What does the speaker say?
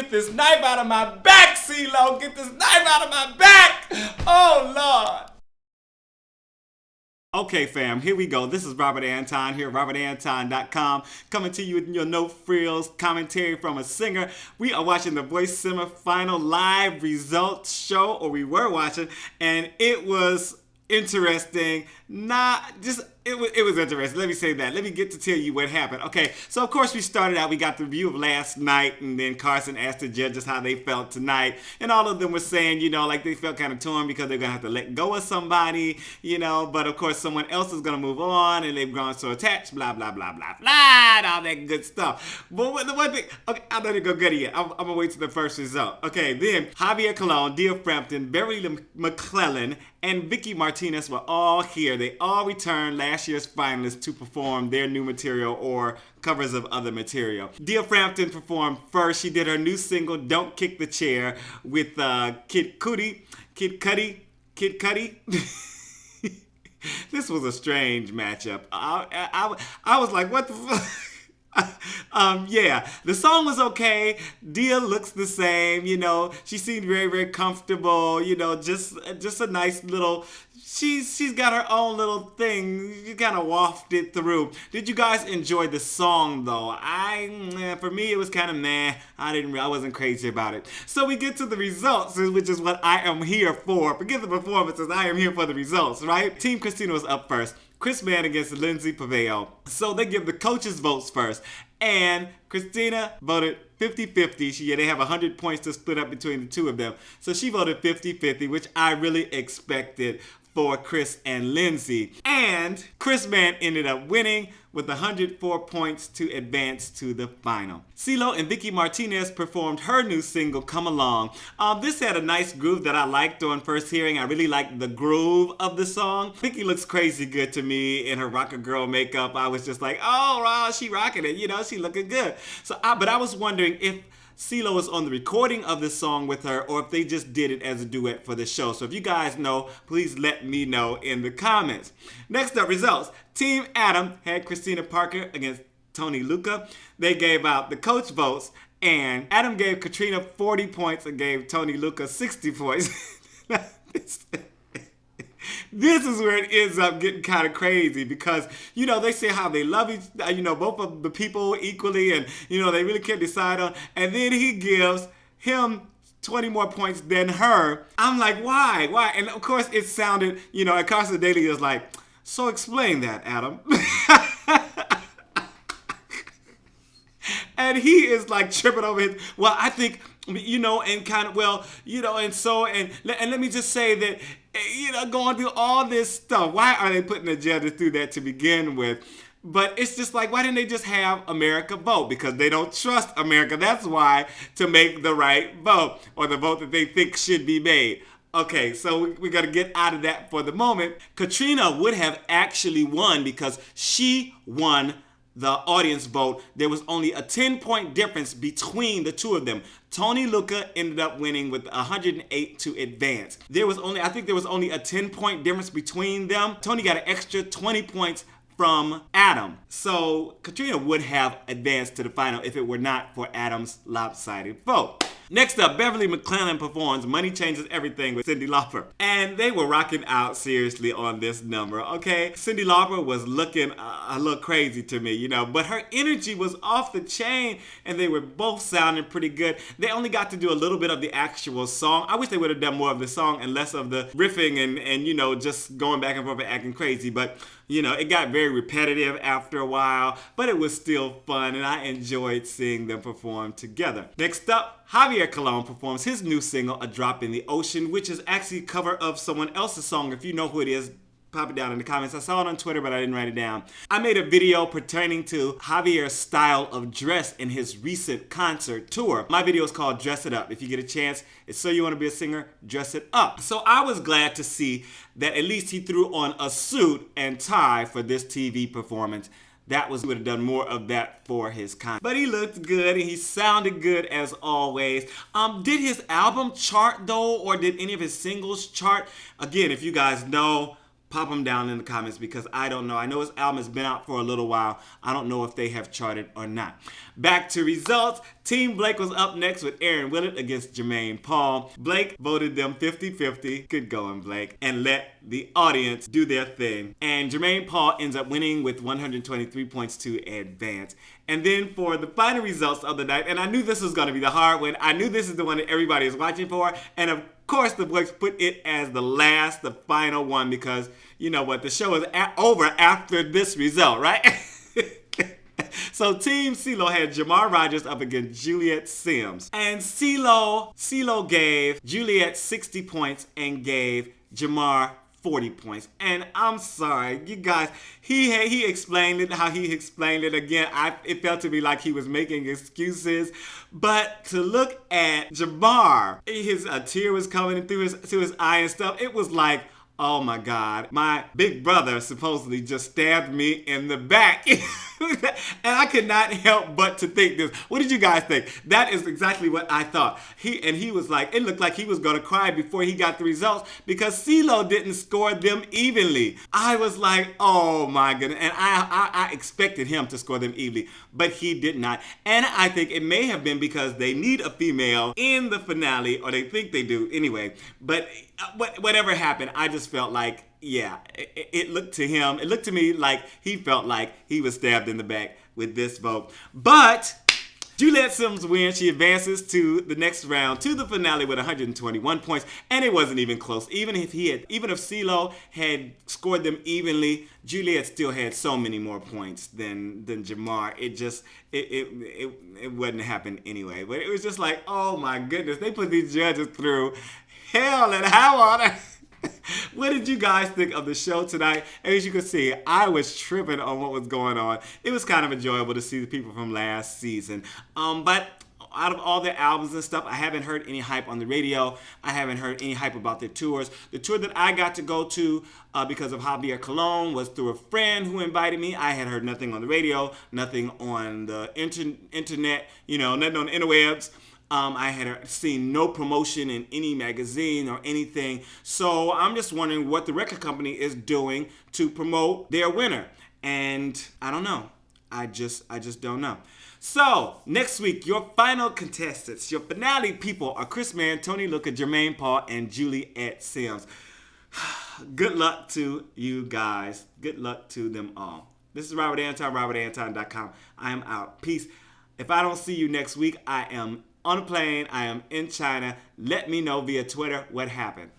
Get this knife out of my back, Ceelo. Get this knife out of my back. Oh, Lord. Okay, fam, here we go. This is Robert Anton here at robertantonnyc.com, coming to you with your no-frills commentary from a singer. We are watching the Voice semifinal live results show, or we were watching, and it was interesting. It was interesting. Let me say that. Let me get to tell you what happened. Okay, so of course we started out, we got the review of last night, and then Carson asked the judges how they felt tonight, and all of them were saying, like they felt kind of torn because they're going to have to let go of somebody, but of course someone else is going to move on, and they've grown so attached, blah, blah, blah, blah, blah, and all that good stuff. But the one thing, okay, I'm not going to go good yet. I'm going to wait to the first result. Okay, then Javier Colon, Frampton, Beverly McClellan, and Vicci Martinez were all here. They all returned last year's finalists to perform their new material or covers of other material. Frampton performed first. She did her new single, Don't Kick the Chair, with Kid Cudi. This was a strange matchup. I was like, what the fuck? Yeah, the song was okay. Dia looks the same, she seemed very, very comfortable, just a nice little, she's got her own little thing. You kind of wafted through. Did you guys enjoy the song though? For me, it was kind of meh. I wasn't crazy about it. So we get to the results, which is what I am here for. Forget the performances, I am here for the results, right? TeamXtina was up first. Mann against Lindsey Pavao. So they give the coaches votes first. And Katrina voted 50-50. They have 100 points to split up between the two of them. So she voted 50-50, which I really expected for Chris and Lindsey. And Mann ended up winning with 104 points to advance to the final. Ceelo and Vicci Martinez performed her new single, Come Along. This had a nice groove that I liked on first hearing. I really liked the groove of the song. Vicci looks crazy good to me in her rocker girl makeup. I was just like, oh, wow, she rocking it. She looking good. But I was wondering if Ceelo was on the recording of this song with her, or if they just did it as a duet for the show. So if you guys know, please let me know in the comments. Next up, results. TeamAdam had Katrina Parker against Lucca. They gave out the coach votes, and Adam gave Katrina 40 points and gave Lucca 60 points. This is where it ends up getting kind of crazy because, they say how they love both of the people equally, and, they really can't decide on. And then he gives him 20 more points than her. I'm like, why? Why? And of course it sounded, and Carson Daly was like, so explain that, Adam. And he is like tripping over his, well, I think, and kind of, well, and so, and let me just say that, going through all this stuff, why are they putting the judges through that to begin with? But it's just like, why didn't they just have America vote? Because they don't trust America. That's why, to make the right vote, or the vote that they think should be made. Okay, so we got to get out of that for the moment. Katrina would have actually won because she won the audience vote. There was only a 10-point difference between the two of them. Lucca ended up winning with 108 to advance. I think there was only a 10-point difference between them. Tony got an extra 20 points from Adam. So Katrina would have advanced to the final if it were not for Adam's lopsided vote. Next up, Beverly McClellan performs Money Changes Everything with Cyndi Lauper. And they were rocking out seriously on this number, okay? Cyndi Lauper was looking a little crazy to me, but her energy was off the chain, and they were both sounding pretty good. They only got to do a little bit of the actual song. I wish they would have done more of the song and less of the riffing and just going back and forth and acting crazy. But, it got very repetitive after a while, but it was still fun, and I enjoyed seeing them perform together. Next up, Javier Colon performs his new single, A Drop in the Ocean, which is actually a cover of someone else's song. If you know who it is, pop it down in the comments. I saw it on Twitter, but I didn't write it down. I made a video pertaining to Javier's style of dress in his recent concert tour. My video is called Dress It Up. If you get a chance, it's So You Want to Be a Singer, Dress It Up. So I was glad to see that at least he threw on a suit and tie for this TV performance. He would have done more of that for his concert. But he looked good and he sounded good as always. Did his album chart though, or did any of his singles chart? Again, if you guys know, pop them down in the comments because I don't know. I know his album has been out for a little while. I don't know if they have charted or not. Back to results. Team Blake was up next with Erin Willett against Jermaine Paul. Blake voted them 50-50. Good going, Blake. And let the audience do their thing. And Jermaine Paul ends up winning with 123 points to advance. And then for the final results of the night, and I knew this was going to be the hard one. I knew this is the one that everybody is watching for. And of course, the Blakes put it as the final one, because you know what? The show is over after this result, right? So TeamCeelo had Jamar Rogers up against Juliet Simms. And Ceelo gave Juliet 60 points and gave Jamar 40 points. And I'm sorry, you guys, he explained it how he explained it again. It felt to me like he was making excuses. But to look at Jamar, a tear was coming through his eye and stuff. It was like, oh my God, my big brother supposedly just stabbed me in the back. And I could not help but to think this. What did you guys think? That is exactly what I thought. He was like, it looked like he was going to cry before he got the results, because Ceelo didn't score them evenly. I was like, oh my goodness. And I expected him to score them evenly, but he did not. And I think it may have been because they need a female in the finale, or they think they do anyway. But whatever happened, I just felt like, yeah, it looked to me like he felt like he was stabbed in the back with this vote. But Juliet Simms wins. She advances to the next round, to the finale, with 121 points, and it wasn't even close. Even if Ceelo had scored them evenly, Juliet still had so many more points than Jamar. It wouldn't happen anyway. But it was just like, oh my goodness, they put these judges through hell and high water. What did you guys think of the show tonight? As you can see, I was tripping on what was going on. It was kind of enjoyable to see the people from last season. But out of all their albums and stuff, I haven't heard any hype on the radio. I haven't heard any hype about their tours. The tour that I got to go to because of Javier Colon was through a friend who invited me. I had heard nothing on the radio, nothing on the internet, nothing on the interwebs. I had seen no promotion in any magazine or anything. So I'm just wondering what the record company is doing to promote their winner. And I don't know. I just don't know. So next week, your final contestants, your finale people are Chris Mann, Tony Lucca, Jermaine Paul, and Juliet Simms. Good luck to you guys. Good luck to them all. This is Robert Anton, robertantonnyc.com. I am out. Peace. If I don't see you next week, I am on a plane. I am in China. Let me know via Twitter what happened.